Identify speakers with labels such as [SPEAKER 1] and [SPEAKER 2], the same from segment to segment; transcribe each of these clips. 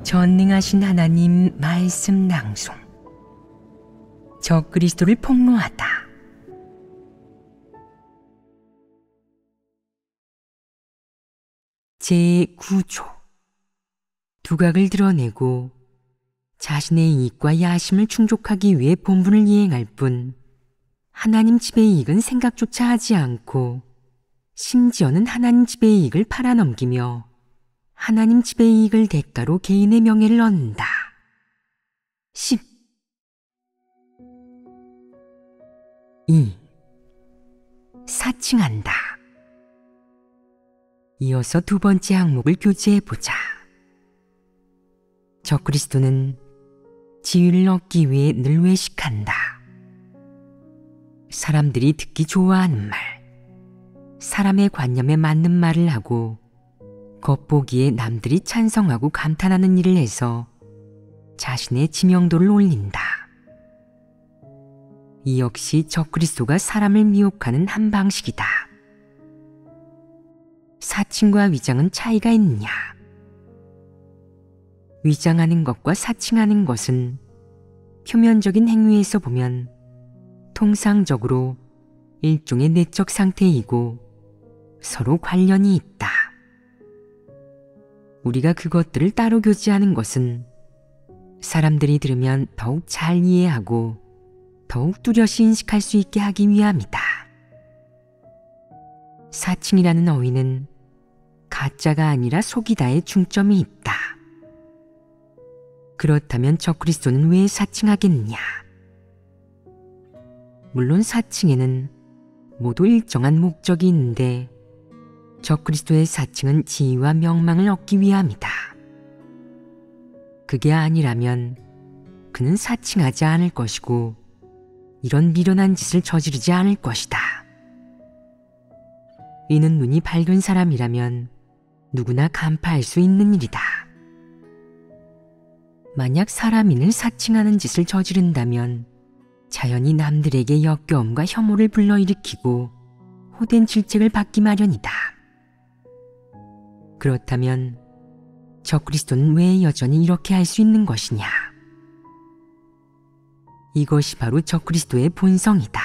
[SPEAKER 1] 전능하신 하나님 말씀 낭송. 적그리스도를 폭로하다. 제9조. 두각을 드러내고 자신의 이익과 야심을 충족하기 위해 본분을 이행할 뿐 하나님 집의 이익은 생각조차 하지 않고 심지어는 하나님 집의 이익을 팔아넘기며 하나님 집의 이익을 대가로 개인의 명예를 얻는다. 10. 2. 사칭한다. 이어서 두 번째 항목을 교제해보자. 적그리스도는 지위를 얻기 위해 늘 외식한다. 사람들이 듣기 좋아하는 말, 사람의 관념에 맞는 말을 하고 겉보기에 남들이 찬성하고 감탄하는 일을 해서 자신의 지명도를 올린다. 이 역시 적그리스도가 사람을 미혹하는 한 방식이다. 사칭과 위장은 차이가 있느냐? 위장하는 것과 사칭하는 것은 표면적인 행위에서 보면 통상적으로 일종의 내적 상태이고 서로 관련이 있다. 우리가 그것들을 따로 교제하는 것은 사람들이 들으면 더욱 잘 이해하고 더욱 뚜렷이 인식할 수 있게 하기 위함이다. 사칭이라는 어휘는 가짜가 아니라 속이다에 중점이 있다. 그렇다면 적그리스도는 왜 사칭하겠느냐? 물론 사칭에는 모두 일정한 목적이 있는데 적그리스도의 사칭은 지위와 명망을 얻기 위함이다. 그게 아니라면 그는 사칭하지 않을 것이고 이런 미련한 짓을 저지르지 않을 것이다. 이는 눈이 밝은 사람이라면 누구나 간파할 수 있는 일이다. 만약 사람인을 사칭하는 짓을 저지른다면 자연히 남들에게 역겨움과 혐오를 불러일으키고 호된 질책을 받기 마련이다. 그렇다면 적그리스도는 왜 여전히 이렇게 할 수 있는 것이냐? 이것이 바로 적그리스도의 본성이다.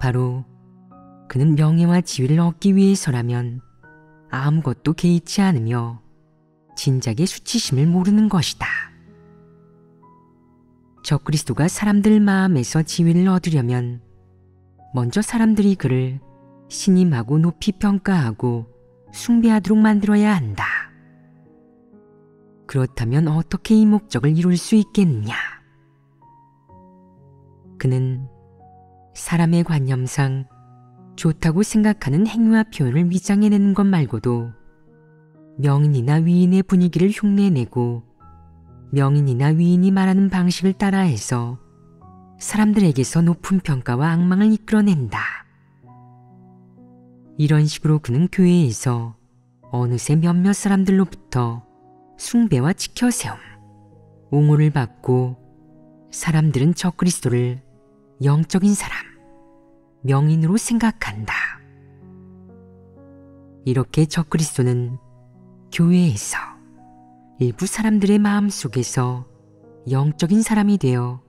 [SPEAKER 1] 바로 그는 명예와 지위를 얻기 위해서라면 아무것도 개의치 않으며 진작의 수치심을 모르는 것이다. 적그리스도가 사람들 마음에서 지위를 얻으려면 먼저 사람들이 그를 신임하고 높이 평가하고 숭배하도록 만들어야 한다. 그렇다면 어떻게 이 목적을 이룰 수 있겠느냐? 그는 사람의 관념상 좋다고 생각하는 행위와 표현을 위장해내는 것 말고도 명인이나 위인의 분위기를 흉내내고 명인이나 위인이 말하는 방식을 따라해서 사람들에게서 높은 평가와 악망을 이끌어낸다. 이런 식으로 그는 교회에서 어느새 몇몇 사람들로부터 숭배와 지켜세움, 옹호를 받고 사람들은 적그리스도를 영적인 사람, 명인으로 생각한다. 이렇게 적그리스도는 교회에서 일부 사람들의 마음속에서 영적인 사람이 되어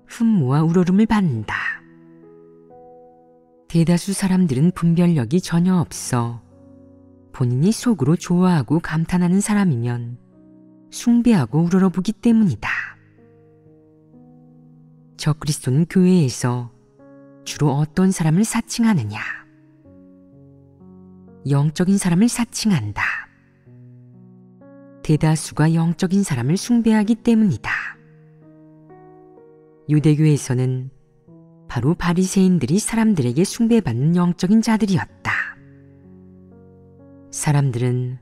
[SPEAKER 1] 흠모와 우러름을 받는다. 대다수 사람들은 분별력이 전혀 없어 본인이 속으로 좋아하고 감탄하는 사람이면 숭배하고 우러러보기 때문이다. 적그리스도는 교회에서 주로 어떤 사람을 사칭하느냐? 영적인 사람을 사칭한다. 대다수가 영적인 사람을 숭배하기 때문이다. 유대교에서는 바로 바리새인들이 사람들에게 숭배받는 영적인 자들이었다. 사람들은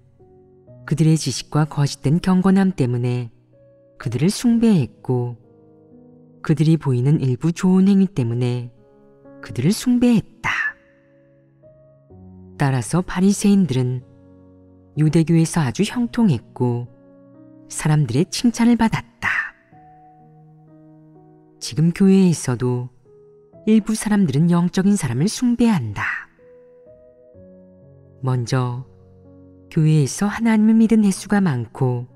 [SPEAKER 1] 그들의 지식과 거짓된 경건함 때문에 그들을 숭배했고 그들이 보이는 일부 좋은 행위 때문에 그들을 숭배했다. 따라서 바리새인들은 유대교에서 아주 형통했고 사람들의 칭찬을 받았다. 지금 교회에서도 일부 사람들은 영적인 사람을 숭배한다. 먼저 교회에서 하나님을 믿은 횟수가 많고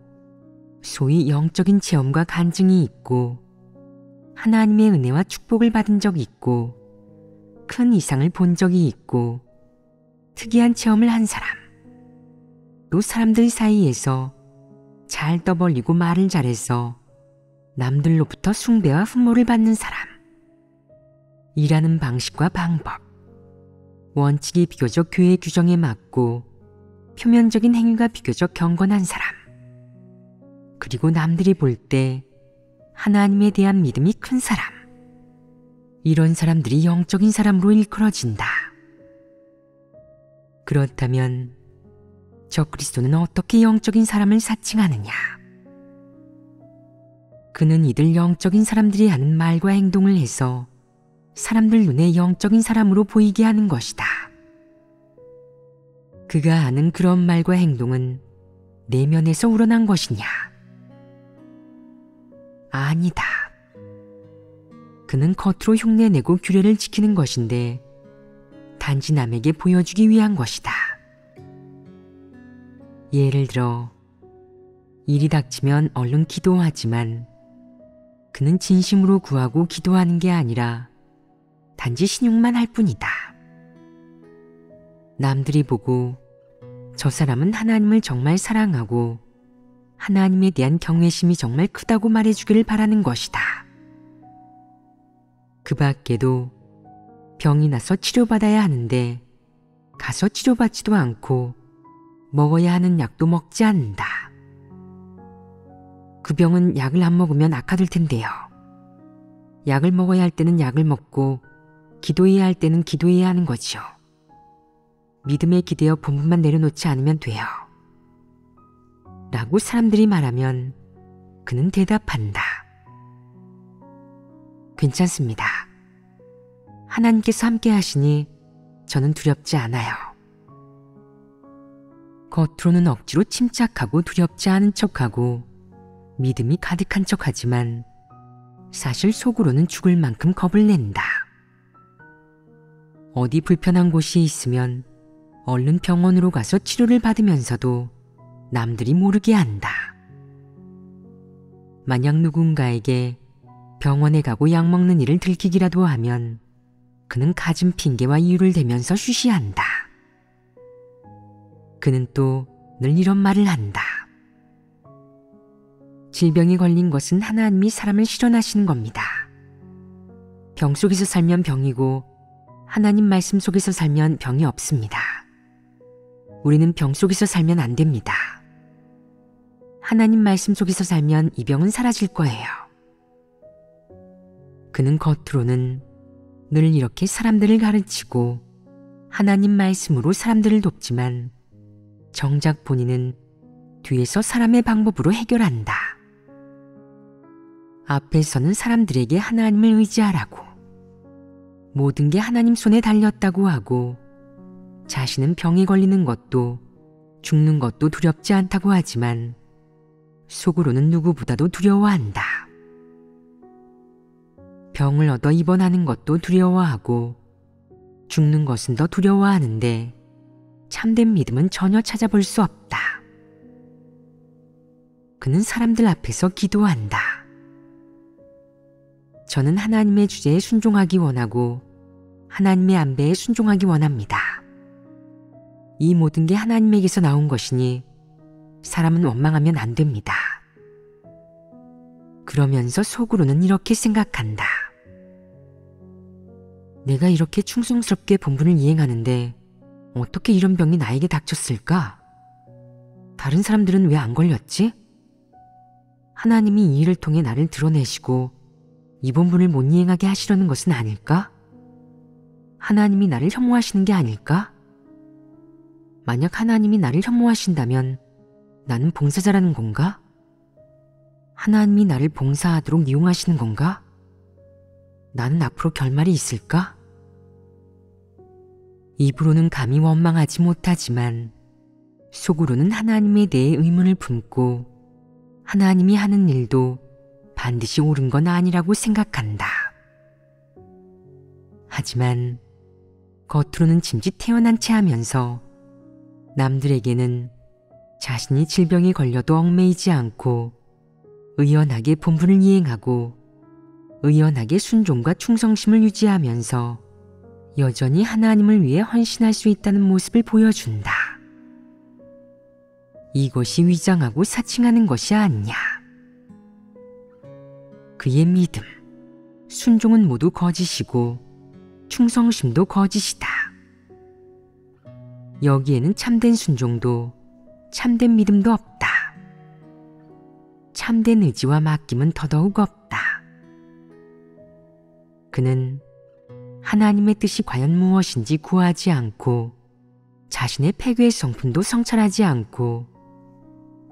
[SPEAKER 1] 소위 영적인 체험과 간증이 있고 하나님의 은혜와 축복을 받은 적이 있고 큰 이상을 본 적이 있고 특이한 체험을 한 사람, 또 사람들 사이에서 잘 떠벌리고 말을 잘해서 남들로부터 숭배와 흠모를 받는 사람, 일하는 방식과 방법, 원칙이 비교적 교회 규정에 맞고 표면적인 행위가 비교적 경건한 사람, 그리고 남들이 볼 때 하나님에 대한 믿음이 큰 사람, 이런 사람들이 영적인 사람으로 일컬어진다. 그렇다면 적그리스도는 어떻게 영적인 사람을 사칭하느냐? 그는 이들 영적인 사람들이 하는 말과 행동을 해서 사람들 눈에 영적인 사람으로 보이게 하는 것이다. 그가 하는 그런 말과 행동은 내면에서 우러난 것이냐? 아니다. 그는 겉으로 흉내내고 규례를 지키는 것인데 단지 남에게 보여주기 위한 것이다. 예를 들어 일이 닥치면 얼른 기도하지만 그는 진심으로 구하고 기도하는 게 아니라 단지 신용만 할 뿐이다. 남들이 보고 저 사람은 하나님을 정말 사랑하고 하나님에 대한 경외심이 정말 크다고 말해주기를 바라는 것이다. 그 밖에도 병이 나서 치료받아야 하는데 가서 치료받지도 않고 먹어야 하는 약도 먹지 않는다. 그 병은 약을 안 먹으면 악화될 텐데요. 약을 먹어야 할 때는 약을 먹고 기도해야 할 때는 기도해야 하는 거지요. 믿음에 기대어 본분만 내려놓지 않으면 돼요. 라고 사람들이 말하면 그는 대답한다. 괜찮습니다. 하나님께서 함께 하시니 저는 두렵지 않아요. 겉으로는 억지로 침착하고 두렵지 않은 척하고 믿음이 가득한 척하지만 사실 속으로는 죽을 만큼 겁을 낸다. 어디 불편한 곳이 있으면 얼른 병원으로 가서 치료를 받으면서도 남들이 모르게 한다. 만약 누군가에게 병원에 가고 약 먹는 일을 들키기라도 하면 그는 갖은 핑계와 이유를 대면서 쉬쉬한다. 그는 또 늘 이런 말을 한다. 질병에 걸린 것은 하나님이 사람을 실현하시는 겁니다. 병 속에서 살면 병이고 하나님 말씀 속에서 살면 병이 없습니다. 우리는 병 속에서 살면 안 됩니다. 하나님 말씀 속에서 살면 이 병은 사라질 거예요. 그는 겉으로는 늘 이렇게 사람들을 가르치고 하나님 말씀으로 사람들을 돕지만 정작 본인은 뒤에서 사람의 방법으로 해결한다. 앞에서는 사람들에게 하나님을 의지하라고, 모든 게 하나님 손에 달렸다고 하고 자신은 병에 걸리는 것도 죽는 것도 두렵지 않다고 하지만 속으로는 누구보다도 두려워한다. 병을 얻어 입원하는 것도 두려워하고 죽는 것은 더 두려워하는데 참된 믿음은 전혀 찾아볼 수 없다. 그는 사람들 앞에서 기도한다. 저는 하나님의 주제에 순종하기 원하고 하나님의 안배에 순종하기 원합니다. 이 모든 게 하나님에게서 나온 것이니 사람은 원망하면 안 됩니다. 그러면서 속으로는 이렇게 생각한다. 내가 이렇게 충성스럽게 본분을 이행하는데 어떻게 이런 병이 나에게 닥쳤을까? 다른 사람들은 왜 안 걸렸지? 하나님이 이 일을 통해 나를 드러내시고 이 본분을 못 이행하게 하시려는 것은 아닐까? 하나님이 나를 혐오하시는 게 아닐까? 만약 하나님이 나를 혐오하신다면 나는 봉사자라는 건가? 하나님이 나를 봉사하도록 이용하시는 건가? 나는 앞으로 결말이 있을까? 입으로는 감히 원망하지 못하지만 속으로는 하나님에 대해 의문을 품고 하나님이 하는 일도 반드시 옳은 건 아니라고 생각한다. 하지만 겉으로는 짐짓 태어난 채 하면서 남들에게는 자신이 질병에 걸려도 얽매이지 않고 의연하게 본분을 이행하고 의연하게 순종과 충성심을 유지하면서 여전히 하나님을 위해 헌신할 수 있다는 모습을 보여준다. 이것이 위장하고 사칭하는 것이 아니냐. 그의 믿음, 순종은 모두 거짓이고 충성심도 거짓이다. 여기에는 참된 순종도 참된 믿음도 없다. 참된 의지와 맡김은 더더욱 없다. 그는 하나님의 뜻이 과연 무엇인지 구하지 않고 자신의 패괴의 성품도 성찰하지 않고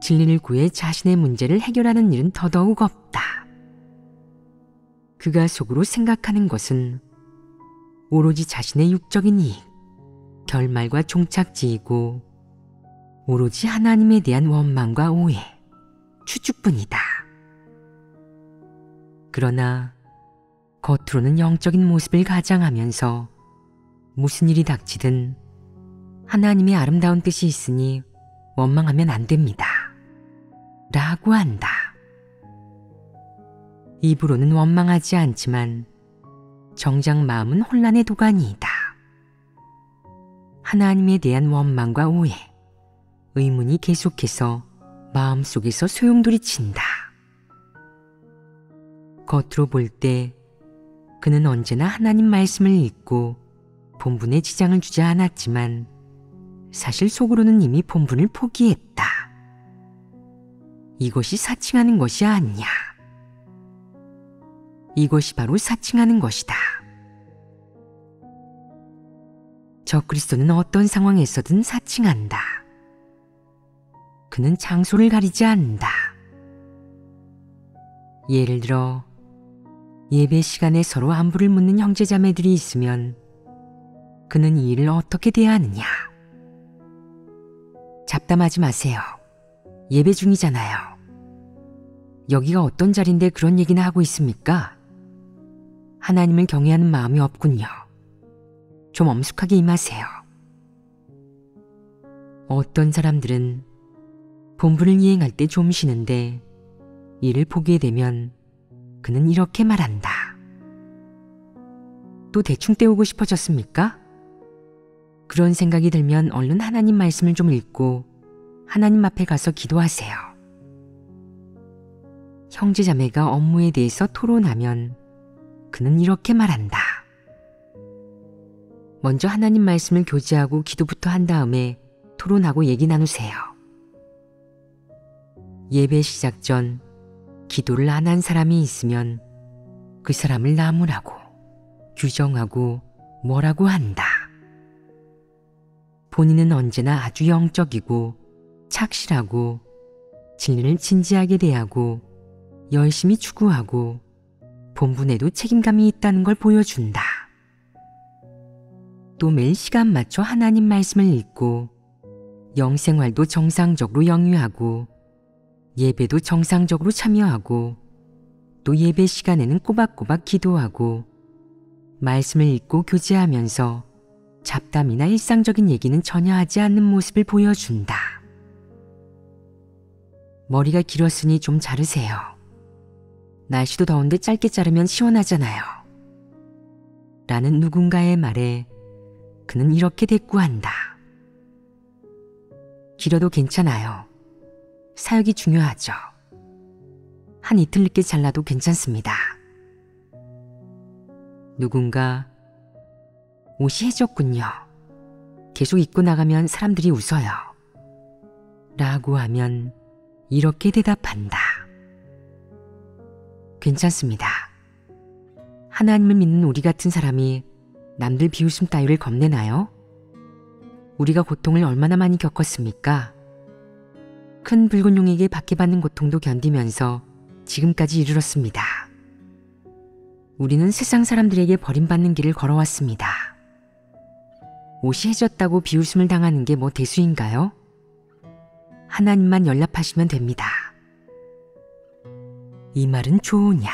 [SPEAKER 1] 진리를 구해 자신의 문제를 해결하는 일은 더더욱 없다. 그가 속으로 생각하는 것은 오로지 자신의 육적인 이익, 결말과 종착지이고 오로지 하나님에 대한 원망과 오해, 추측뿐이다. 그러나 겉으로는 영적인 모습을 가장하면서 무슨 일이 닥치든 하나님의 아름다운 뜻이 있으니 원망하면 안 됩니다. 라고 한다. 입으로는 원망하지 않지만 정작 마음은 혼란의 도가니이다. 하나님에 대한 원망과 오해, 의문이 계속해서 마음속에서 소용돌이친다. 겉으로 볼 때 그는 언제나 하나님 말씀을 읽고 본분에 지장을 주지 않았지만 사실 속으로는 이미 본분을 포기했다. 이것이 사칭하는 것이 아니냐. 이것이 바로 사칭하는 것이다. 적그리스도는 어떤 상황에서든 사칭한다. 그는 장소를 가리지 않는다. 예를 들어 예배 시간에 서로 안부를 묻는 형제자매들이 있으면 그는 이 일을 어떻게 대하느냐. 잡담하지 마세요. 예배 중이잖아요. 여기가 어떤 자리인데 그런 얘기나 하고 있습니까? 하나님을 경외하는 마음이 없군요. 좀 엄숙하게 임하세요. 어떤 사람들은 본분을 이행할 때 좀 쉬는데 일을 보게 되면 그는 이렇게 말한다. 또 대충 때우고 싶어졌습니까? 그런 생각이 들면 얼른 하나님 말씀을 좀 읽고 하나님 앞에 가서 기도하세요. 형제자매가 업무에 대해서 토론하면 그는 이렇게 말한다. 먼저 하나님 말씀을 교제하고 기도부터 한 다음에 토론하고 얘기 나누세요. 예배 시작 전 기도를 안 한 사람이 있으면 그 사람을 나무라고, 규정하고 뭐라고 한다. 본인은 언제나 아주 영적이고 착실하고 진리를 진지하게 대하고 열심히 추구하고 본분에도 책임감이 있다는 걸 보여준다. 또 매일 시간 맞춰 하나님 말씀을 읽고 영생활도 정상적으로 영위하고 예배도 정상적으로 참여하고 또 예배 시간에는 꼬박꼬박 기도하고 말씀을 읽고 교제하면서 잡담이나 일상적인 얘기는 전혀 하지 않는 모습을 보여준다. 머리가 길었으니 좀 자르세요. 날씨도 더운데 짧게 자르면 시원하잖아요. 라는 누군가의 말에 그는 이렇게 대꾸한다. 길어도 괜찮아요. 사역이 중요하죠. 한 이틀 늦게 잘라도 괜찮습니다. 누군가 옷이 해졌군요. 계속 입고 나가면 사람들이 웃어요. 라고 하면 이렇게 대답한다. 괜찮습니다. 하나님을 믿는 우리 같은 사람이 남들 비웃음 따위를 겁내나요? 우리가 고통을 얼마나 많이 겪었습니까? 큰 붉은 용에게 받게받는 고통도 견디면서 지금까지 이르렀습니다. 우리는 세상 사람들에게 버림받는 길을 걸어왔습니다. 옷이 해졌다고 비웃음을 당하는 게 뭐 대수인가요? 하나님만 연락하시면 됩니다. 이 말은 좋으냐?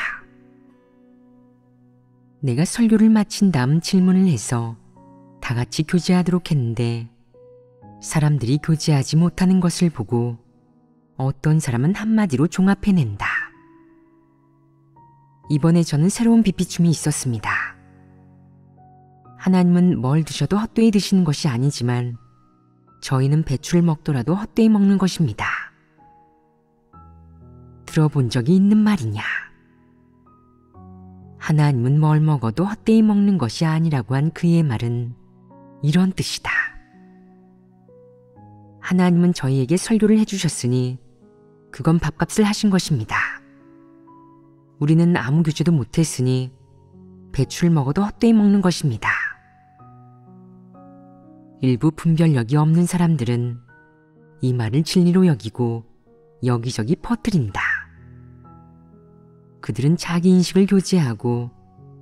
[SPEAKER 1] 내가 설교를 마친 다음 질문을 해서 다 같이 교제하도록 했는데 사람들이 교제하지 못하는 것을 보고 어떤 사람은 한마디로 종합해낸다. 이번에 저는 새로운 비피춤이 있었습니다. 하나님은 뭘 드셔도 헛되이 드시는 것이 아니지만 저희는 배추를 먹더라도 헛되이 먹는 것입니다. 들어본 적이 있는 말이냐? 하나님은 뭘 먹어도 헛되이 먹는 것이 아니라고 한 그의 말은 이런 뜻이다. 하나님은 저희에게 설교를 해주셨으니 그건 밥값을 하신 것입니다. 우리는 아무 교제도 못했으니 배추를 먹어도 헛되이 먹는 것입니다. 일부 분별력이 없는 사람들은 이 말을 진리로 여기고 여기저기 퍼뜨린다. 그들은 자기 인식을 교제하고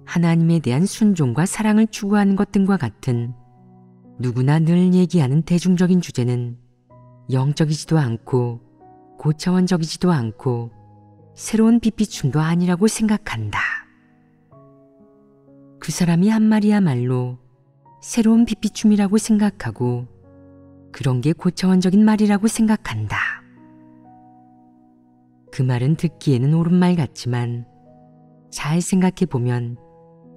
[SPEAKER 1] 하나님에 대한 순종과 사랑을 추구하는 것 등과 같은 누구나 늘 얘기하는 대중적인 주제는 영적이지도 않고 고차원적이지도 않고 새로운 비피춤도 아니라고 생각한다. 그 사람이 한 말이야말로 새로운 비피춤이라고 생각하고 그런 게 고차원적인 말이라고 생각한다. 그 말은 듣기에는 옳은 말 같지만 잘 생각해보면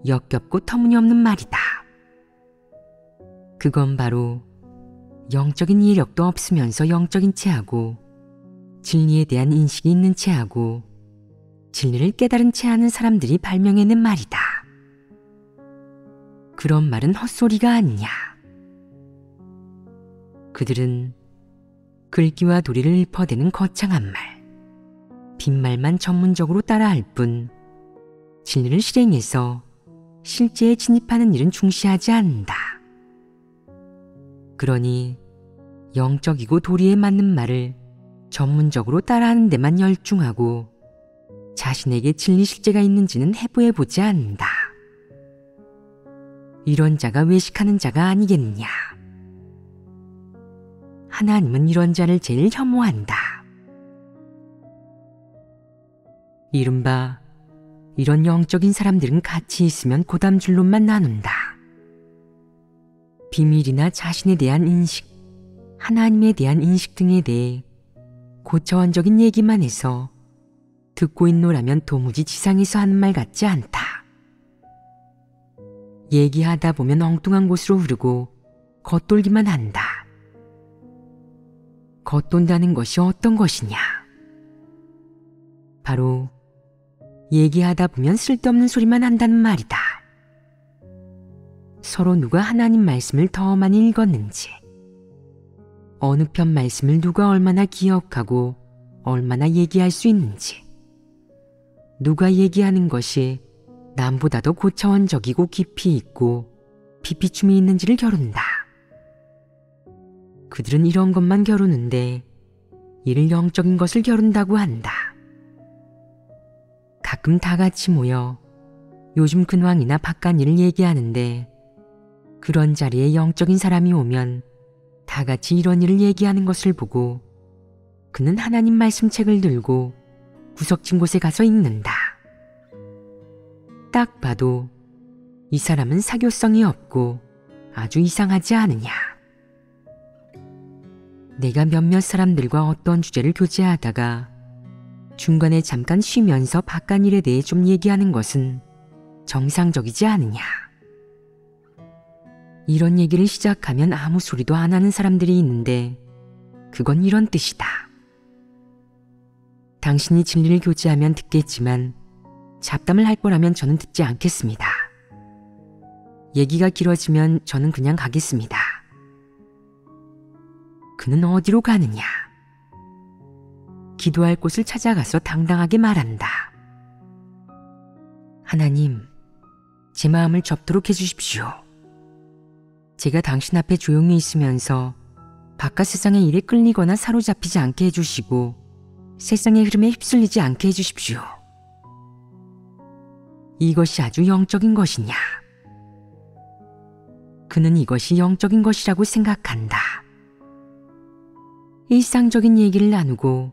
[SPEAKER 1] 역겹고 터무니없는 말이다. 그건 바로 영적인 이해력도 없으면서 영적인 체하고 진리에 대한 인식이 있는 체하고 진리를 깨달은 체하는 사람들이 발명해낸 말이다. 그런 말은 헛소리가 아니냐. 그들은 글귀와 도리를 읊어대는 거창한 말, 빈말만 전문적으로 따라할 뿐 진리를 실행해서 실제에 진입하는 일은 중시하지 않는다. 그러니 영적이고 도리에 맞는 말을 전문적으로 따라하는 데만 열중하고 자신에게 진리 실제가 있는지는 해부해보지 않는다. 이런 자가 외식하는 자가 아니겠느냐. 하나님은 이런 자를 제일 혐오한다. 이른바 이런 영적인 사람들은 같이 있으면 고담줄론만 나눈다. 비밀이나 자신에 대한 인식, 하나님에 대한 인식 등에 대해 고차원적인 얘기만 해서 듣고 있노라면 도무지 지상에서 하는 말 같지 않다. 얘기하다 보면 엉뚱한 곳으로 흐르고 겉돌기만 한다. 겉돈다는 것이 어떤 것이냐? 바로 얘기하다 보면 쓸데없는 소리만 한다는 말이다. 서로 누가 하나님 말씀을 더 많이 읽었는지, 어느 편 말씀을 누가 얼마나 기억하고 얼마나 얘기할 수 있는지, 누가 얘기하는 것이 남보다 더 고차원적이고 깊이 있고 비피춤이 있는지를 겨룬다. 그들은 이런 것만 겨루는데 이를 영적인 것을 겨룬다고 한다. 가끔 다 같이 모여 요즘 근황이나 바깥일을 얘기하는데 그런 자리에 영적인 사람이 오면 다 같이 이런 일을 얘기하는 것을 보고 그는 하나님 말씀책을 들고 구석진 곳에 가서 읽는다. 딱 봐도 이 사람은 사교성이 없고 아주 이상하지 않으냐. 내가 몇몇 사람들과 어떤 주제를 교제하다가 중간에 잠깐 쉬면서 바깥일에 대해 좀 얘기하는 것은 정상적이지 않으냐. 이런 얘기를 시작하면 아무 소리도 안 하는 사람들이 있는데 그건 이런 뜻이다. 당신이 진리를 교제하면 듣겠지만 잡담을 할 거라면 저는 듣지 않겠습니다. 얘기가 길어지면 저는 그냥 가겠습니다. 그는 어디로 가느냐? 기도할 곳을 찾아가서 당당하게 말한다. 하나님, 제 마음을 접도록 해주십시오. 제가 당신 앞에 조용히 있으면서 바깥 세상의 일에 끌리거나 사로잡히지 않게 해주시고 세상의 흐름에 휩쓸리지 않게 해주십시오. 이것이 아주 영적인 것이냐? 그는 이것이 영적인 것이라고 생각한다. 일상적인 얘기를 나누고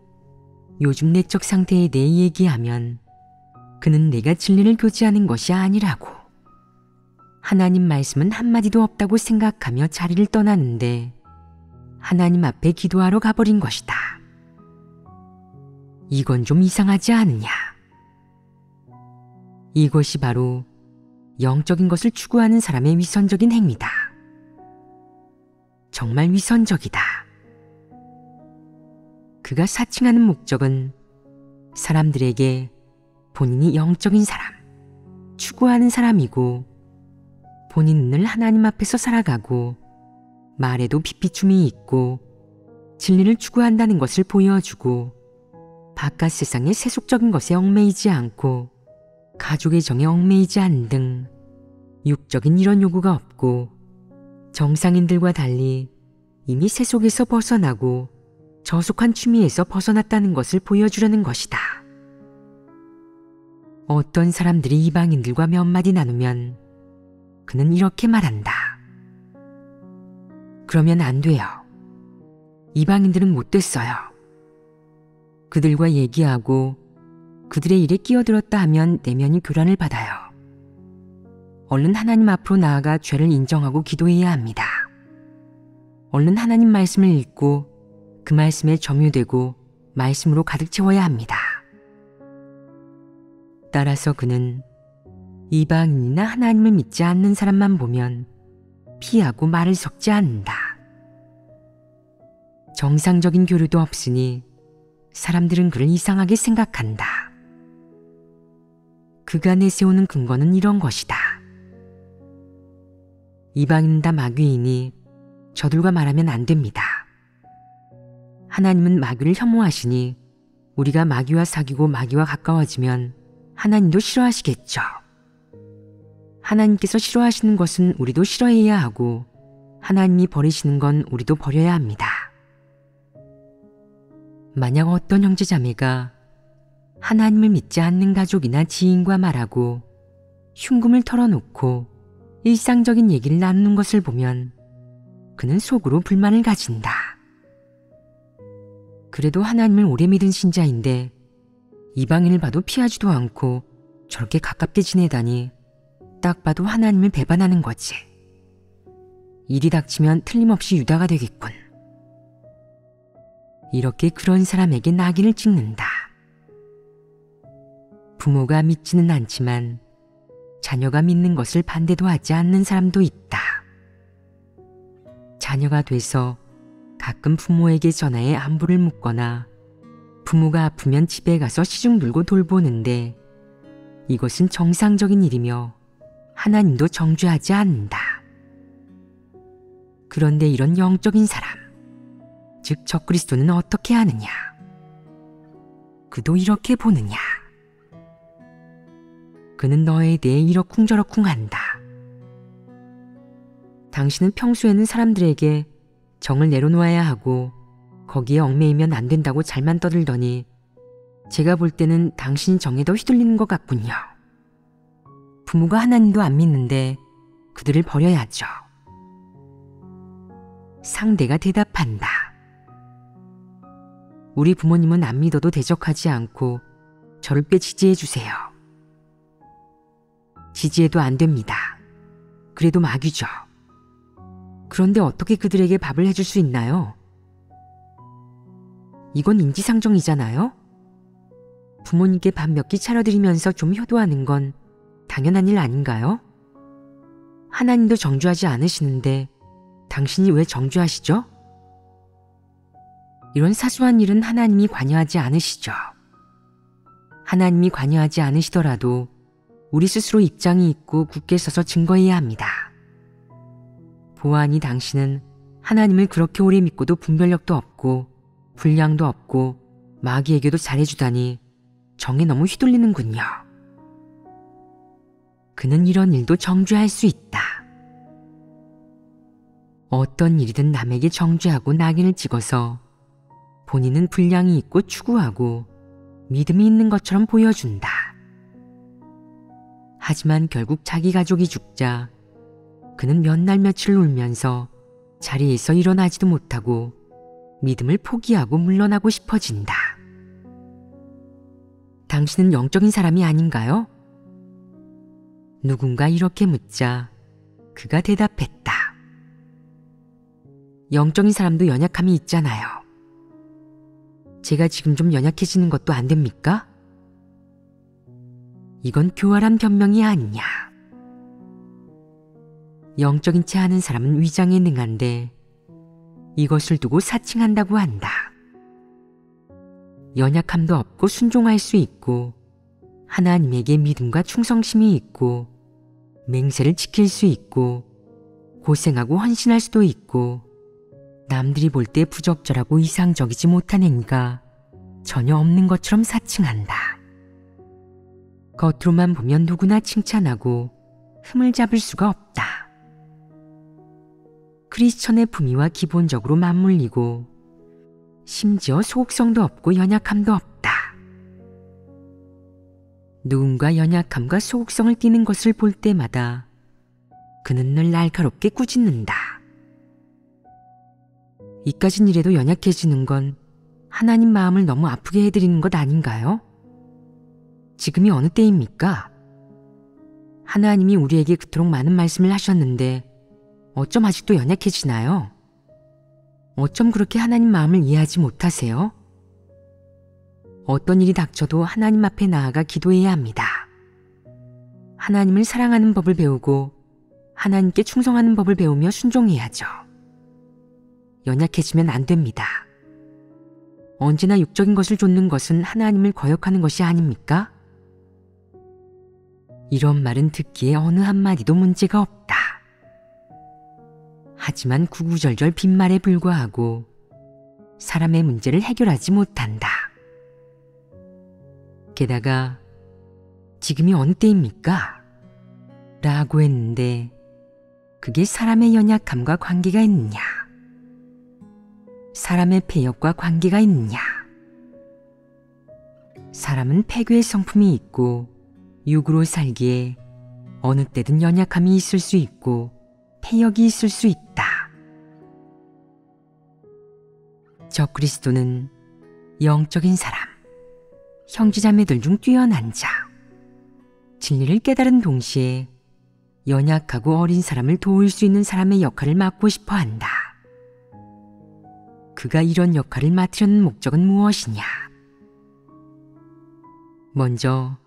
[SPEAKER 1] 요즘 내적 상태에 대해 얘기하면 그는 내가 진리를 교제하는 것이 아니라고, 하나님 말씀은 한마디도 없다고 생각하며 자리를 떠나는데 하나님 앞에 기도하러 가버린 것이다. 이건 좀 이상하지 않느냐? 이것이 바로 영적인 것을 추구하는 사람의 위선적인 행위다. 정말 위선적이다. 그가 사칭하는 목적은 사람들에게 본인이 영적인 사람, 추구하는 사람이고 본인은 늘 하나님 앞에서 살아가고 말에도 빛비춤이 있고 진리를 추구한다는 것을 보여주고 바깥 세상의 세속적인 것에 얽매이지 않고 가족의 정에 얽매이지 않는 등 육적인 이런 요구가 없고 정상인들과 달리 이미 세속에서 벗어나고 저속한 취미에서 벗어났다는 것을 보여주려는 것이다. 어떤 사람들이 이방인들과 몇 마디 나누면 그는 이렇게 말한다. 그러면 안 돼요. 이방인들은 못 됐어요. 그들과 얘기하고 그들의 일에 끼어들었다 하면 내면이 교란을 받아요. 얼른 하나님 앞으로 나아가 죄를 인정하고 기도해야 합니다. 얼른 하나님 말씀을 읽고 그 말씀에 점유되고 말씀으로 가득 채워야 합니다. 따라서 그는 이방인이나 하나님을 믿지 않는 사람만 보면 피하고 말을 섞지 않는다. 정상적인 교류도 없으니 사람들은 그를 이상하게 생각한다. 그가 내세우는 근거는 이런 것이다. 이방인은 다 마귀이니 저들과 말하면 안 됩니다. 하나님은 마귀를 혐오하시니 우리가 마귀와 사귀고 마귀와 가까워지면 하나님도 싫어하시겠죠. 하나님께서 싫어하시는 것은 우리도 싫어해야 하고 하나님이 버리시는 건 우리도 버려야 합니다. 만약 어떤 형제자매가 하나님을 믿지 않는 가족이나 지인과 말하고 흉금을 털어놓고 일상적인 얘기를 나누는 것을 보면 그는 속으로 불만을 가진다. 그래도 하나님을 오래 믿은 신자인데 이방인을 봐도 피하지도 않고 저렇게 가깝게 지내다니 딱 봐도 하나님을 배반하는 거지. 일이 닥치면 틀림없이 유다가 되겠군. 이렇게 그런 사람에게 낙인을 찍는다. 부모가 믿지는 않지만 자녀가 믿는 것을 반대도 하지 않는 사람도 있다. 자녀가 돼서 가끔 부모에게 전화해 안부를 묻거나 부모가 아프면 집에 가서 시중 들고 돌보는데 이것은 정상적인 일이며 하나님도 정죄하지 않는다. 그런데 이런 영적인 사람, 즉 적그리스도는 어떻게 하느냐? 그도 이렇게 보느냐? 그는 너에 대해 이러쿵저러쿵 한다. 당신은 평소에는 사람들에게 정을 내려놓아야 하고 거기에 얽매이면 안 된다고 잘만 떠들더니 제가 볼 때는 당신이 정에 더 휘둘리는 것 같군요. 부모가 하나님도 안 믿는데 그들을 버려야죠. 상대가 대답한다. 우리 부모님은 안 믿어도 대적하지 않고 저를 꽤 지지해 주세요. 지지해도 안 됩니다. 그래도 마귀죠. 그런데 어떻게 그들에게 밥을 해줄 수 있나요? 이건 인지상정이잖아요. 부모님께 밥 몇 끼 차려드리면서 좀 효도하는 건 당연한 일 아닌가요? 하나님도 정죄하지 않으시는데 당신이 왜 정죄하시죠? 이런 사소한 일은 하나님이 관여하지 않으시죠. 하나님이 관여하지 않으시더라도 우리 스스로 입장이 있고 굳게 서서 증거해야 합니다. 보아하니 당신은 하나님을 그렇게 오래 믿고도 분별력도 없고 분량도 없고 마귀에게도 잘해주다니 정에 너무 휘둘리는군요. 그는 이런 일도 정죄할 수 있다. 어떤 일이든 남에게 정죄하고 낙인을 찍어서 본인은 분량이 있고 추구하고 믿음이 있는 것처럼 보여준다. 하지만 결국 자기 가족이 죽자 그는 몇 날 며칠 울면서 자리에서 일어나지도 못하고 믿음을 포기하고 물러나고 싶어진다. 당신은 영적인 사람이 아닌가요? 누군가 이렇게 묻자 그가 대답했다. 영적인 사람도 연약함이 있잖아요. 제가 지금 좀 연약해지는 것도 안 됩니까? 이건 교활한 변명이 아니냐. 영적인 채 하는 사람은 위장에 능한데 이것을 두고 사칭한다고 한다. 연약함도 없고 순종할 수 있고 하나님에게 믿음과 충성심이 있고 맹세를 지킬 수 있고 고생하고 헌신할 수도 있고 남들이 볼 때 부적절하고 이상적이지 못한 행위가 전혀 없는 것처럼 사칭한다. 겉으로만 보면 누구나 칭찬하고 흠을 잡을 수가 없다. 크리스천의 품위와 기본적으로 맞물리고 심지어 소극성도 없고 연약함도 없다. 누군가 연약함과 소극성을 띠는 것을 볼 때마다 그는 늘 날카롭게 꾸짖는다. 이까진 일에도 연약해지는 건 하나님 마음을 너무 아프게 해드리는 것 아닌가요? 지금이 어느 때입니까? 하나님이 우리에게 그토록 많은 말씀을 하셨는데 어쩜 아직도 연약해지나요? 어쩜 그렇게 하나님 마음을 이해하지 못하세요? 어떤 일이 닥쳐도 하나님 앞에 나아가 기도해야 합니다. 하나님을 사랑하는 법을 배우고 하나님께 충성하는 법을 배우며 순종해야죠. 연약해지면 안 됩니다. 언제나 육적인 것을 좇는 것은 하나님을 거역하는 것이 아닙니까? 이런 말은 듣기에 어느 한마디도 문제가 없다. 하지만 구구절절 빈말에 불과하고 사람의 문제를 해결하지 못한다. 게다가 지금이 어느 때입니까? 라고 했는데 그게 사람의 연약함과 관계가 있느냐? 사람의 폐역과 관계가 있느냐? 사람은 폐괴의 성품이 있고 육으로 살기에 어느 때든 연약함이 있을 수 있고 폐역이 있을 수 있다. 적그리스도는 영적인 사람, 형제자매들 중 뛰어난 자, 진리를 깨달은 동시에 연약하고 어린 사람을 도울 수 있는 사람의 역할을 맡고 싶어 한다. 그가 이런 역할을 맡으려는 목적은 무엇이냐? 먼저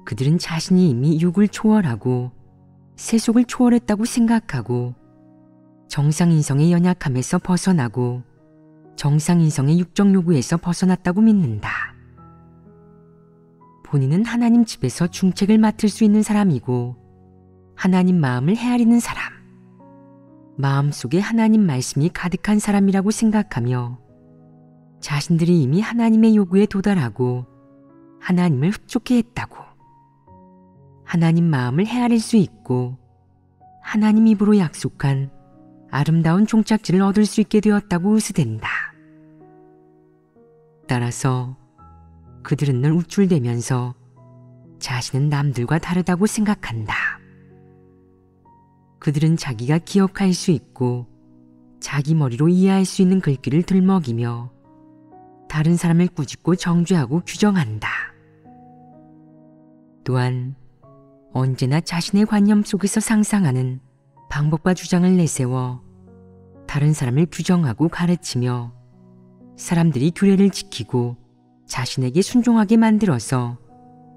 [SPEAKER 1] 그들은 자신이 이미 육을 초월하고 세속을 초월했다고 생각하고 정상인성의 연약함에서 벗어나고 정상인성의 육적 요구에서 벗어났다고 믿는다. 본인은 하나님 집에서 중책을 맡을 수 있는 사람이고 하나님 마음을 헤아리는 사람, 마음속에 하나님 말씀이 가득한 사람이라고 생각하며 자신들이 이미 하나님의 요구에 도달하고 하나님을 흡족해 했다고, 하나님 마음을 헤아릴 수 있고 하나님 입으로 약속한 아름다운 종착지를 얻을 수 있게 되었다고 의스댄다. 따라서 그들은 늘 우쭐대면서 자신은 남들과 다르다고 생각한다. 그들은 자기가 기억할 수 있고 자기 머리로 이해할 수 있는 글귀를 들먹이며 다른 사람을 꾸짖고 정죄하고 규정한다. 또한 언제나 자신의 관념 속에서 상상하는 방법과 주장을 내세워 다른 사람을 규정하고 가르치며 사람들이 규례를 지키고 자신에게 순종하게 만들어서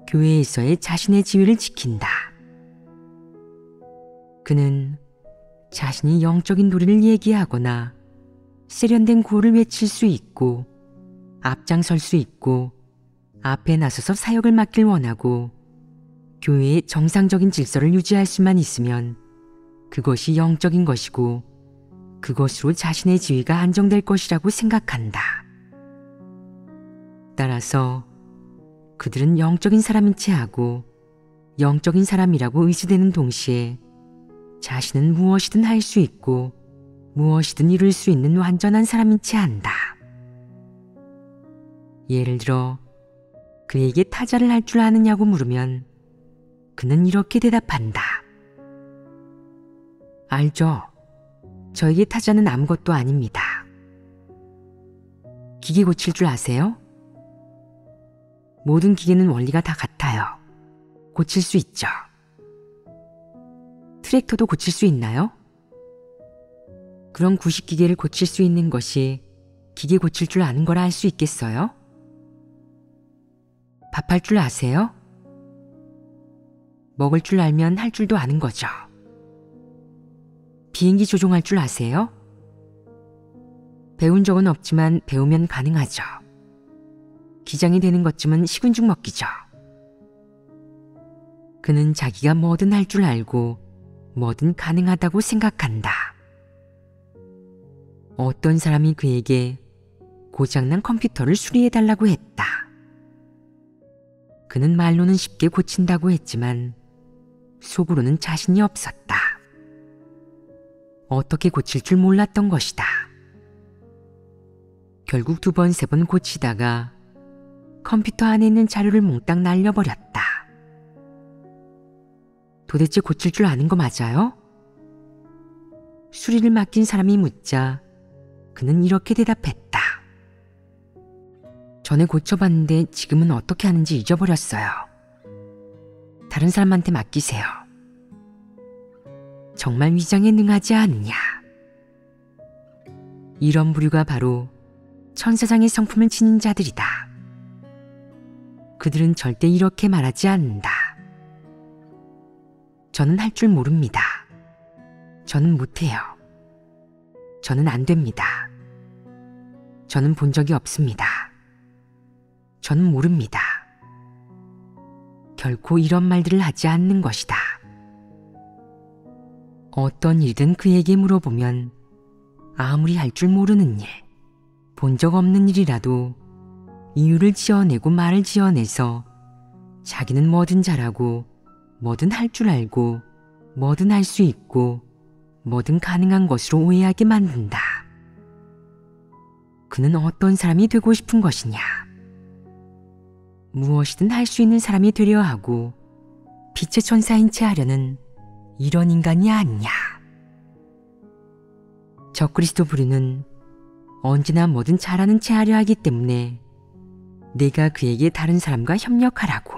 [SPEAKER 1] 교회에서의 자신의 지위를 지킨다. 그는 자신이 영적인 도리를 얘기하거나 세련된 구호를 외칠 수 있고 앞장설 수 있고 앞에 나서서 사역을 맡길 원하고 교회의 정상적인 질서를 유지할 수만 있으면 그것이 영적인 것이고 그것으로 자신의 지위가 안정될 것이라고 생각한다. 따라서 그들은 영적인 사람인 채 하고 영적인 사람이라고 의지되는 동시에 자신은 무엇이든 할 수 있고 무엇이든 이룰 수 있는 완전한 사람인 채 한다. 예를 들어 그에게 타자를 할 줄 아느냐고 물으면 그는 이렇게 대답한다. 알죠. 저에게 타자는 아무것도 아닙니다. 기계 고칠 줄 아세요? 모든 기계는 원리가 다 같아요. 고칠 수 있죠. 트랙터도 고칠 수 있나요? 그런 구식기계를 고칠 수 있는 것이 기계 고칠 줄 아는 거라 할 수 있겠어요? 밥할 줄 아세요? 먹을 줄 알면 할 줄도 아는 거죠. 비행기 조종할 줄 아세요? 배운 적은 없지만 배우면 가능하죠. 기장이 되는 것쯤은 식은 죽 먹기죠. 그는 자기가 뭐든 할 줄 알고 뭐든 가능하다고 생각한다. 어떤 사람이 그에게 고장난 컴퓨터를 수리해달라고 했다. 그는 말로는 쉽게 고친다고 했지만 속으로는 자신이 없었다. 어떻게 고칠 줄 몰랐던 것이다. 결국 2번, 3번 고치다가 컴퓨터 안에 있는 자료를 몽땅 날려버렸다. 도대체 고칠 줄 아는 거 맞아요? 수리를 맡긴 사람이 묻자 그는 이렇게 대답했다. 전에 고쳐봤는데 지금은 어떻게 하는지 잊어버렸어요. 다른 사람한테 맡기세요. 정말 위장에 능하지 않느냐. 이런 부류가 바로 천사장의 성품을 지닌 자들이다. 그들은 절대 이렇게 말하지 않는다. 저는 할 줄 모릅니다. 저는 못해요. 저는 안 됩니다. 저는 본 적이 없습니다. 저는 모릅니다. 결코 이런 말들을 하지 않는 것이다. 어떤 일이든 그에게 물어보면 아무리 할 줄 모르는 일, 본 적 없는 일이라도 이유를 지어내고 말을 지어내서 자기는 뭐든 잘하고 뭐든 할 줄 알고 뭐든 할 수 있고 뭐든 가능한 것으로 오해하게 만든다. 그는 어떤 사람이 되고 싶은 것이냐? 무엇이든 할 수 있는 사람이 되려 하고 빛의 천사인 채 하려는 이런 인간이 아니냐. 적그리스도 부류는 언제나 뭐든 잘하는 채 하려 하기 때문에 내가 그에게 다른 사람과 협력하라고,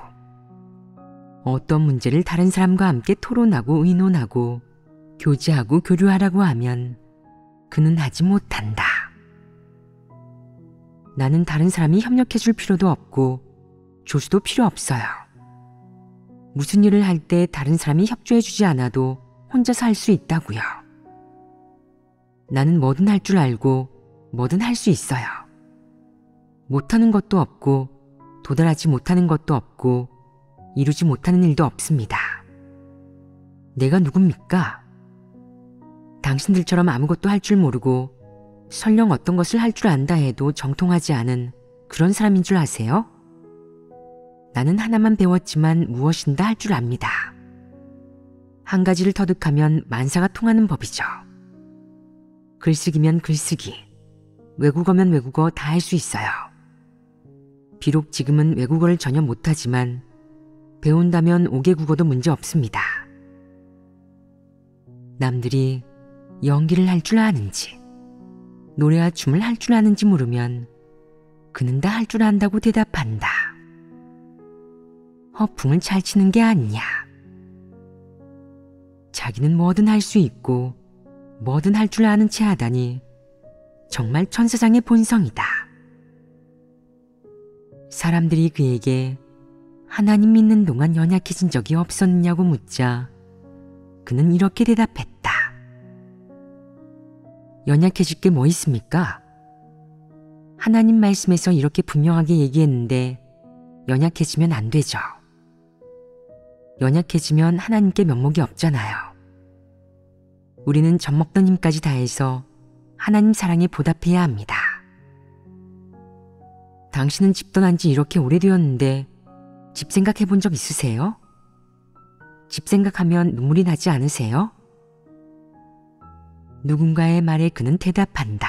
[SPEAKER 1] 어떤 문제를 다른 사람과 함께 토론하고 의논하고 교제하고 교류하라고 하면 그는 하지 못한다. 나는 다른 사람이 협력해 줄 필요도 없고 조수도 필요 없어요. 무슨 일을 할 때 다른 사람이 협조해 주지 않아도 혼자서 할 수 있다고요. 나는 뭐든 할 줄 알고 뭐든 할 수 있어요. 못하는 것도 없고 도달하지 못하는 것도 없고 이루지 못하는 일도 없습니다. 내가 누굽니까? 당신들처럼 아무것도 할 줄 모르고 설령 어떤 것을 할 줄 안다 해도 정통하지 않은 그런 사람인 줄 아세요? 나는 하나만 배웠지만 무엇인가 할 줄 압니다. 한 가지를 터득하면 만사가 통하는 법이죠. 글쓰기면 글쓰기, 외국어면 외국어 다 할 수 있어요. 비록 지금은 외국어를 전혀 못하지만 배운다면 5개 국어도 문제 없습니다. 남들이 연기를 할 줄 아는지 노래와 춤을 할 줄 아는지 물으면 그는 다 할 줄 안다고 대답한다. 허풍을 잘 치는 게 아니냐. 자기는 뭐든 할 수 있고 뭐든 할 줄 아는 채 하다니 정말 천사장의 본성이다. 사람들이 그에게 하나님 믿는 동안 연약해진 적이 없었느냐고 묻자 그는 이렇게 대답했다. 연약해질 게 뭐 있습니까? 하나님 말씀에서 이렇게 분명하게 얘기했는데 연약해지면 안 되죠. 연약해지면 하나님께 면목이 없잖아요. 우리는 젖먹던 힘까지 다해서 하나님 사랑에 보답해야 합니다. 당신은 집 떠난 지 이렇게 오래되었는데 집 생각해 본 적 있으세요? 집 생각하면 눈물이 나지 않으세요? 누군가의 말에 그는 대답한다.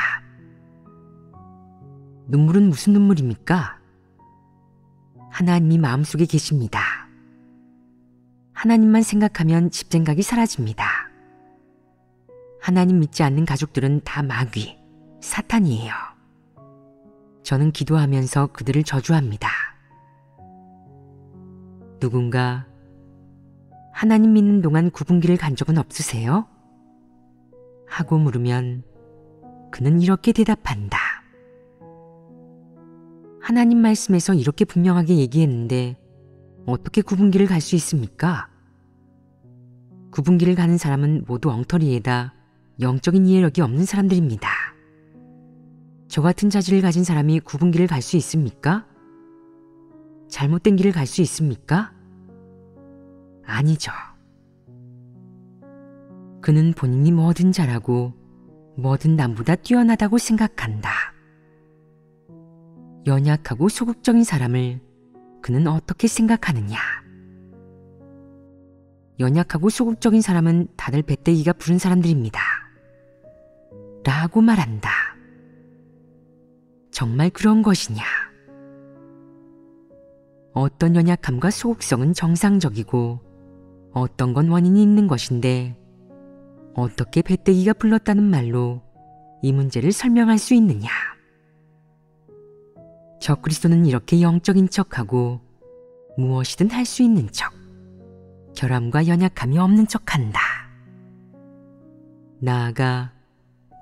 [SPEAKER 1] 눈물은 무슨 눈물입니까? 하나님이 마음속에 계십니다. 하나님만 생각하면 집 생각이 사라집니다. 하나님 믿지 않는 가족들은 다 마귀, 사탄이에요. 저는 기도하면서 그들을 저주합니다. 누군가 하나님 믿는 동안 구분기를 간 적은 없으세요? 하고 물으면 그는 이렇게 대답한다. 하나님 말씀에서 이렇게 분명하게 얘기했는데 어떻게 구분기를 갈 수 있습니까? 구분기를 가는 사람은 모두 엉터리에다 영적인 이해력이 없는 사람들입니다. 저 같은 자질을 가진 사람이 구분기를 갈 수 있습니까? 잘못된 길을 갈 수 있습니까? 아니죠. 그는 본인이 뭐든 잘하고 뭐든 남보다 뛰어나다고 생각한다. 연약하고 소극적인 사람을 그는 어떻게 생각하느냐? 연약하고 소극적인 사람은 다들 배때기가 부른 사람들입니다. 라고 말한다. 정말 그런 것이냐? 어떤 연약함과 소극성은 정상적이고 어떤 건 원인이 있는 것인데 어떻게 배때기가 불렀다는 말로 이 문제를 설명할 수 있느냐? 적그리스도는 이렇게 영적인 척하고 무엇이든 할 수 있는 척, 결함과 연약함이 없는 척한다. 나아가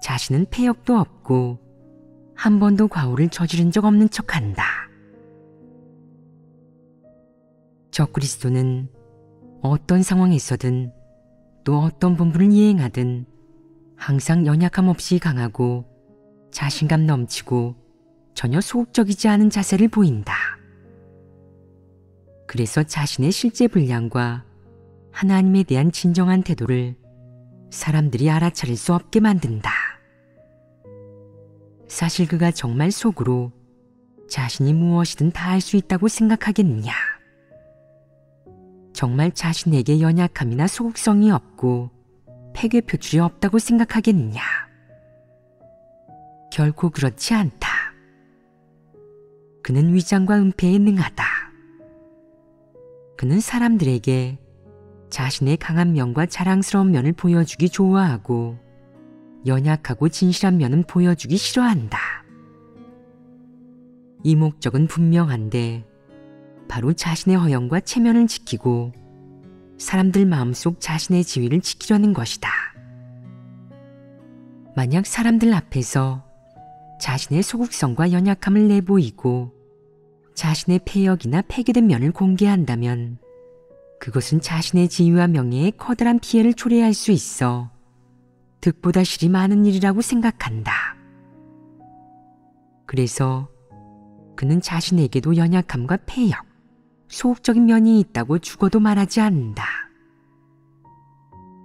[SPEAKER 1] 자신은 패역도 없고 한 번도 과오를 저지른 적 없는 척한다. 적그리스도는 어떤 상황에서든 또 어떤 본분을 이행하든 항상 연약함 없이 강하고 자신감 넘치고 전혀 소극적이지 않은 자세를 보인다. 그래서 자신의 실제 분량과 하나님에 대한 진정한 태도를 사람들이 알아차릴 수 없게 만든다. 사실 그가 정말 속으로 자신이 무엇이든 다 할 수 있다고 생각하겠느냐? 정말 자신에게 연약함이나 소극성이 없고 폐괴 표출이 없다고 생각하겠느냐? 결코 그렇지 않다. 그는 위장과 은폐에 능하다. 그는 사람들에게 자신의 강한 면과 자랑스러운 면을 보여주기 좋아하고 연약하고 진실한 면은 보여주기 싫어한다. 이 목적은 분명한데 바로 자신의 허영과 체면을 지키고 사람들 마음속 자신의 지위를 지키려는 것이다. 만약 사람들 앞에서 자신의 소극성과 연약함을 내보이고 자신의 폐역이나 폐기된 면을 공개한다면 그것은 자신의 지위와 명예에 커다란 피해를 초래할 수 있어 득보다 실이 많은 일이라고 생각한다. 그래서 그는 자신에게도 연약함과 폐역, 소극적인 면이 있다고 죽어도 말하지 않는다.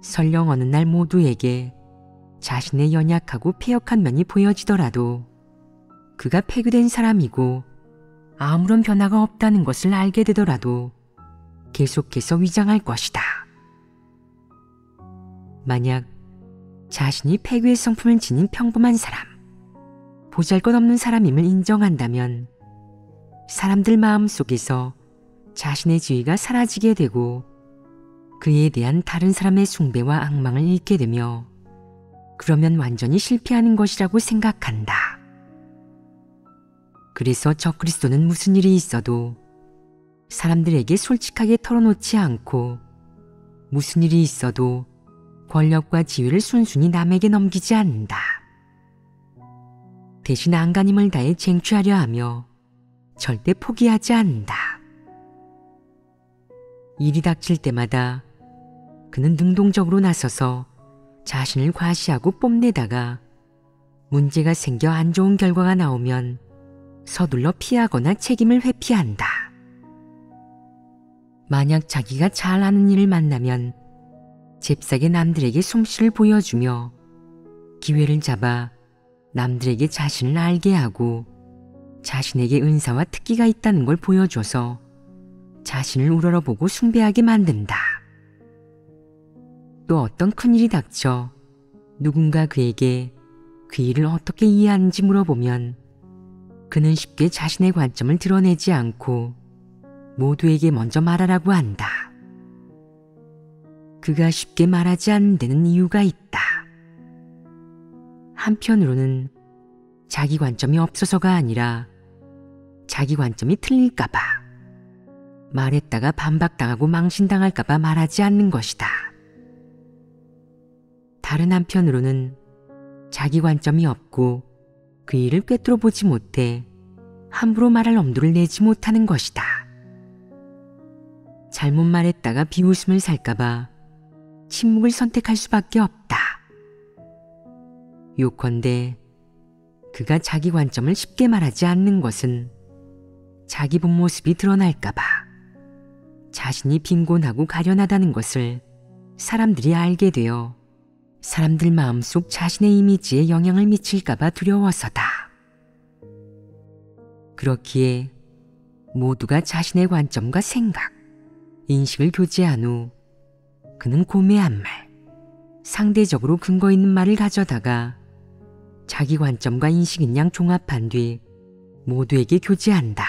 [SPEAKER 1] 설령 어느 날 모두에게 자신의 연약하고 폐역한 면이 보여지더라도 그가 폐기된 사람이고 아무런 변화가 없다는 것을 알게 되더라도 계속해서 위장할 것이다. 만약 자신이 폐괴의 성품을 지닌 평범한 사람, 보잘것없는 사람임을 인정한다면 사람들 마음속에서 자신의 지위가 사라지게 되고 그에 대한 다른 사람의 숭배와 악망을 잃게 되며 그러면 완전히 실패하는 것이라고 생각한다. 그래서 적그리스도는 무슨 일이 있어도 사람들에게 솔직하게 털어놓지 않고 무슨 일이 있어도 권력과 지위를 순순히 남에게 넘기지 않는다. 대신 안간힘을 다해 쟁취하려 하며 절대 포기하지 않는다. 일이 닥칠 때마다 그는 능동적으로 나서서 자신을 과시하고 뽐내다가 문제가 생겨 안 좋은 결과가 나오면 서둘러 피하거나 책임을 회피한다. 만약 자기가 잘하는 일을 만나면 잽싸게 남들에게 솜씨를 보여주며 기회를 잡아 남들에게 자신을 알게 하고 자신에게 은사와 특기가 있다는 걸 보여줘서 자신을 우러러보고 숭배하게 만든다. 또 어떤 큰일이 닥쳐 누군가 그에게 그 일을 어떻게 이해하는지 물어보면 그는 쉽게 자신의 관점을 드러내지 않고 모두에게 먼저 말하라고 한다. 그가 쉽게 말하지 않는 데는 이유가 있다. 한편으로는 자기 관점이 없어서가 아니라 자기 관점이 틀릴까봐, 말했다가 반박당하고 망신당할까봐 말하지 않는 것이다. 다른 한편으로는 자기 관점이 없고 그 일을 꿰뚫어 보지 못해 함부로 말할 엄두를 내지 못하는 것이다. 잘못 말했다가 비웃음을 살까봐 침묵을 선택할 수밖에 없다. 요컨대 그가 자기 관점을 쉽게 말하지 않는 것은 자기 본 모습이 드러날까봐 자신이 빈곤하고 가련하다는 것을 사람들이 알게 되어 사람들 마음속 자신의 이미지에 영향을 미칠까봐 두려워서다. 그렇기에 모두가 자신의 관점과 생각, 인식을 교제한 후 그는 고매한 말, 상대적으로 근거 있는 말을 가져다가 자기 관점과 인식인 양 종합한 뒤 모두에게 교제한다.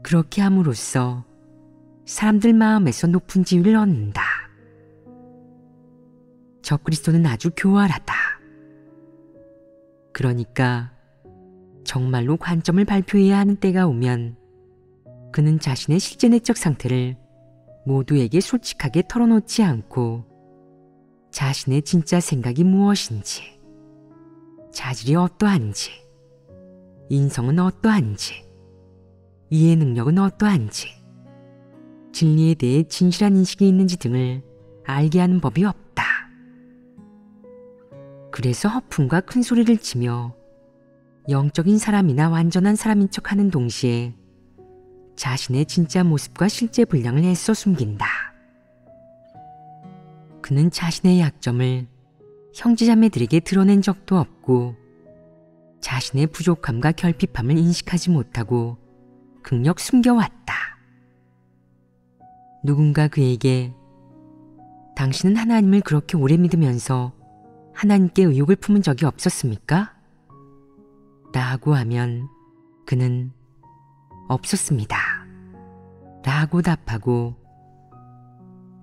[SPEAKER 1] 그렇게 함으로써 사람들 마음에서 높은 지위를 얻는다. 적그리스도는 아주 교활하다. 그러니까 정말로 관점을 발표해야 하는 때가 오면 그는 자신의 실제 내적 상태를 모두에게 솔직하게 털어놓지 않고 자신의 진짜 생각이 무엇인지, 자질이 어떠한지, 인성은 어떠한지, 이해 능력은 어떠한지, 진리에 대해 진실한 인식이 있는지 등을 알게 하는 법이 없다. 그래서 허풍과 큰 소리를 치며 영적인 사람이나 완전한 사람인 척하는 동시에 자신의 진짜 모습과 실제 분량을 애써 숨긴다. 그는 자신의 약점을 형제자매들에게 드러낸 적도 없고 자신의 부족함과 결핍함을 인식하지 못하고 극력 숨겨왔다. 누군가 그에게 당신은 하나님을 그렇게 오래 믿으면서 하나님께 의욕을 품은 적이 없었습니까? 라고 하면 그는 없었습니다. 라고 답하고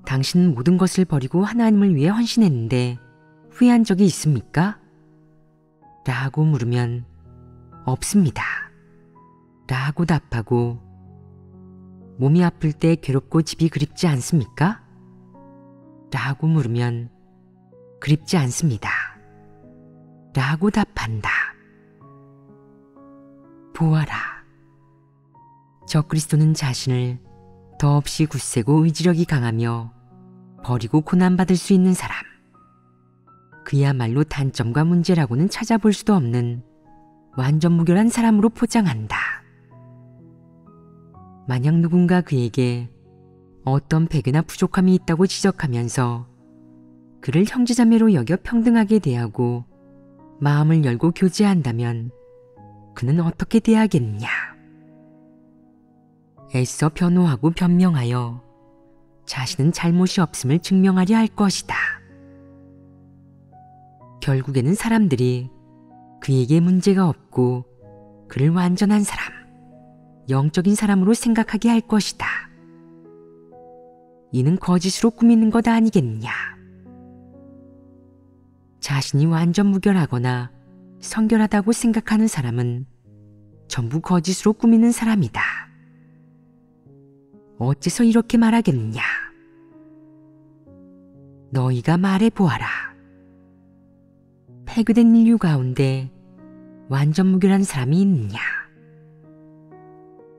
[SPEAKER 1] 당신은 모든 것을 버리고 하나님을 위해 헌신했는데 후회한 적이 있습니까? 라고 물으면 없습니다. 라고 답하고 몸이 아플 때 괴롭고 집이 그립지 않습니까? 라고 물으면 그립지 않습니다. 라고 답한다. 보아라. 적그리스도는 자신을 더없이 굳세고 의지력이 강하며 버리고 고난받을 수 있는 사람, 그야말로 단점과 문제라고는 찾아볼 수도 없는 완전 무결한 사람으로 포장한다. 만약 누군가 그에게 어떤 배교나 부족함이 있다고 지적하면서 그를 형제자매로 여겨 평등하게 대하고 마음을 열고 교제한다면 그는 어떻게 대하겠느냐? 애써 변호하고 변명하여 자신은 잘못이 없음을 증명하려 할 것이다. 결국에는 사람들이 그에게 문제가 없고 그를 완전한 사람, 영적인 사람으로 생각하게 할 것이다. 이는 거짓으로 꾸미는 것 아니겠느냐? 자신이 완전 무결하거나 성결하다고 생각하는 사람은 전부 거짓으로 꾸미는 사람이다. 어째서 이렇게 말하겠느냐? 너희가 말해보아라. 폐교된 인류 가운데 완전 무결한 사람이 있느냐?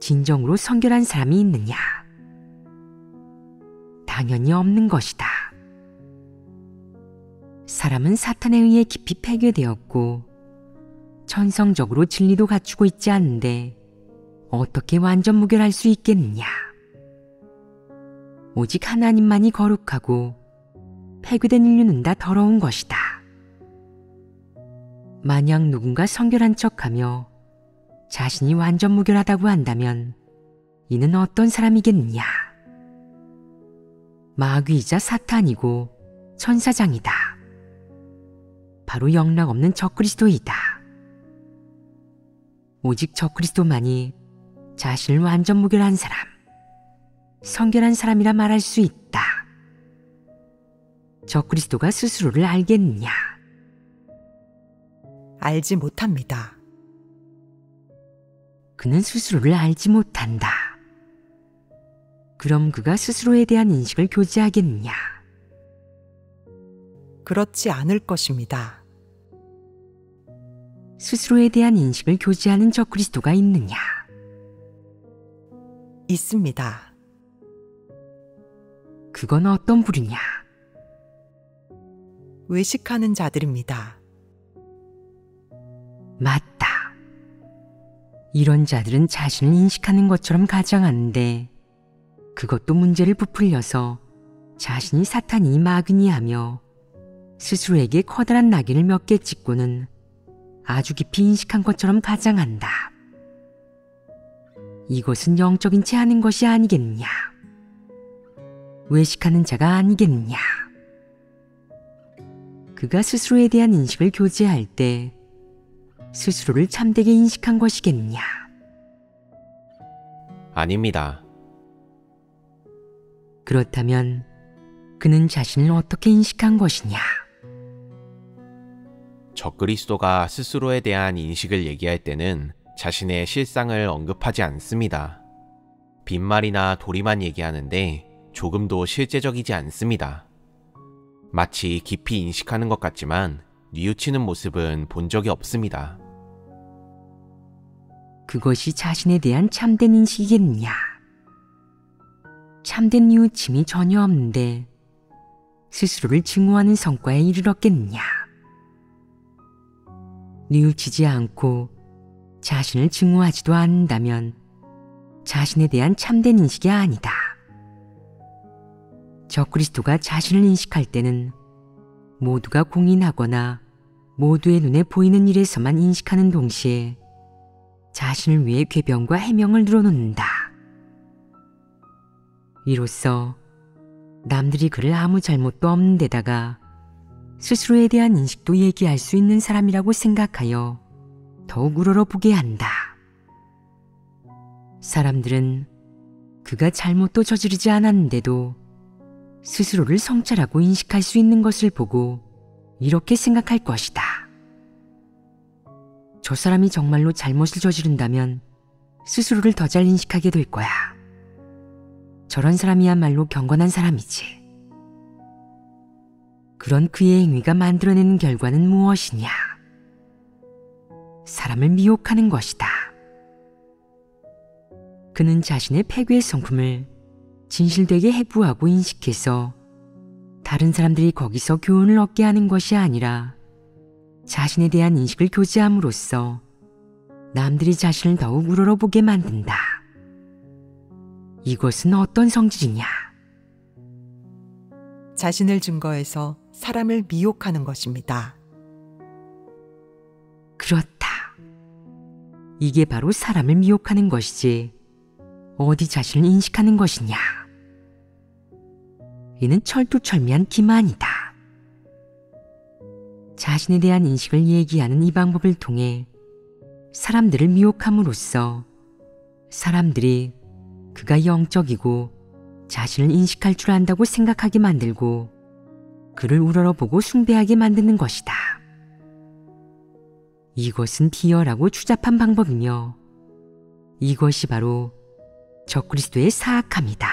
[SPEAKER 1] 진정으로 성결한 사람이 있느냐? 당연히 없는 것이다. 사람은 사탄에 의해 깊이 폐괴되었고 천성적으로 진리도 갖추고 있지 않은데 어떻게 완전 무결할 수 있겠느냐? 오직 하나님만이 거룩하고 폐괴된 인류는 다 더러운 것이다. 만약 누군가 성결한 척하며 자신이 완전 무결하다고 한다면 이는 어떤 사람이겠느냐? 마귀이자 사탄이고 천사장이다. 바로 영락 없는 적그리스도이다. 오직 적그리스도만이 자신을 완전 무결한 사람, 성결한 사람이라 말할 수 있다. 적그리스도가 스스로를 알겠느냐?
[SPEAKER 2] 알지 못합니다.
[SPEAKER 1] 그는 스스로를 알지 못한다. 그럼 그가 스스로에 대한 인식을 교제하겠느냐?
[SPEAKER 2] 그렇지 않을 것입니다.
[SPEAKER 1] 스스로에 대한 인식을 교제하는 적그리스도가 있느냐?
[SPEAKER 2] 있습니다.
[SPEAKER 1] 그건 어떤 부류냐?
[SPEAKER 2] 외식하는 자들입니다.
[SPEAKER 1] 맞다. 이런 자들은 자신을 인식하는 것처럼 가장하는데 그것도 문제를 부풀려서 자신이 사탄이니 마귀니 하며 스스로에게 커다란 낙인을 몇 개 찍고는 아주 깊이 인식한 것처럼 가장한다. 이것은 영적인 채 하는 것이 아니겠느냐? 외식하는 자가 아니겠느냐? 그가 스스로에 대한 인식을 교제할 때 스스로를 참되게 인식한 것이겠느냐?
[SPEAKER 3] 아닙니다.
[SPEAKER 1] 그렇다면 그는 자신을 어떻게 인식한 것이냐?
[SPEAKER 3] 적그리스도가 스스로에 대한 인식을 얘기할 때는 자신의 실상을 언급하지 않습니다. 빈말이나 도리만 얘기하는데 조금도 실제적이지 않습니다. 마치 깊이 인식하는 것 같지만 뉘우치는 모습은 본 적이 없습니다.
[SPEAKER 1] 그것이 자신에 대한 참된 인식이겠느냐? 참된 뉘우침이 전혀 없는데 스스로를 증오하는 성과에 이르렀겠느냐? 뉘우치지 않고 자신을 증오하지도 않는다면 자신에 대한 참된 인식이 아니다. 적그리스도가 자신을 인식할 때는 모두가 공인하거나 모두의 눈에 보이는 일에서만 인식하는 동시에 자신을 위해 궤변과 해명을 늘어놓는다. 이로써 남들이 그를 아무 잘못도 없는 데다가 스스로에 대한 인식도 얘기할 수 있는 사람이라고 생각하여 더욱 우러러보게 한다. 사람들은 그가 잘못도 저지르지 않았는데도 스스로를 성찰하고 인식할 수 있는 것을 보고 이렇게 생각할 것이다. 저 사람이 정말로 잘못을 저지른다면 스스로를 더 잘 인식하게 될 거야. 저런 사람이야말로 경건한 사람이지. 그런 그의 행위가 만들어내는 결과는 무엇이냐? 사람을 미혹하는 것이다. 그는 자신의 패괴의 성품을 진실되게 해부하고 인식해서 다른 사람들이 거기서 교훈을 얻게 하는 것이 아니라 자신에 대한 인식을 교제함으로써 남들이 자신을 더욱 우러러보게 만든다. 이것은 어떤 성질이냐?
[SPEAKER 2] 자신을 증거해서 사람을 미혹하는 것입니다.
[SPEAKER 1] 그렇다. 이게 바로 사람을 미혹하는 것이지 어디 자신을 인식하는 것이냐? 이는 철두철미한 기만이다. 자신에 대한 인식을 얘기하는 이 방법을 통해 사람들을 미혹함으로써 사람들이 그가 영적이고 자신을 인식할 줄 안다고 생각하게 만들고 그를 우러러보고 숭배하게 만드는 것이다. 이것은 비열하고 추잡한 방법이며 이것이 바로 적그리스도의 사악함이다.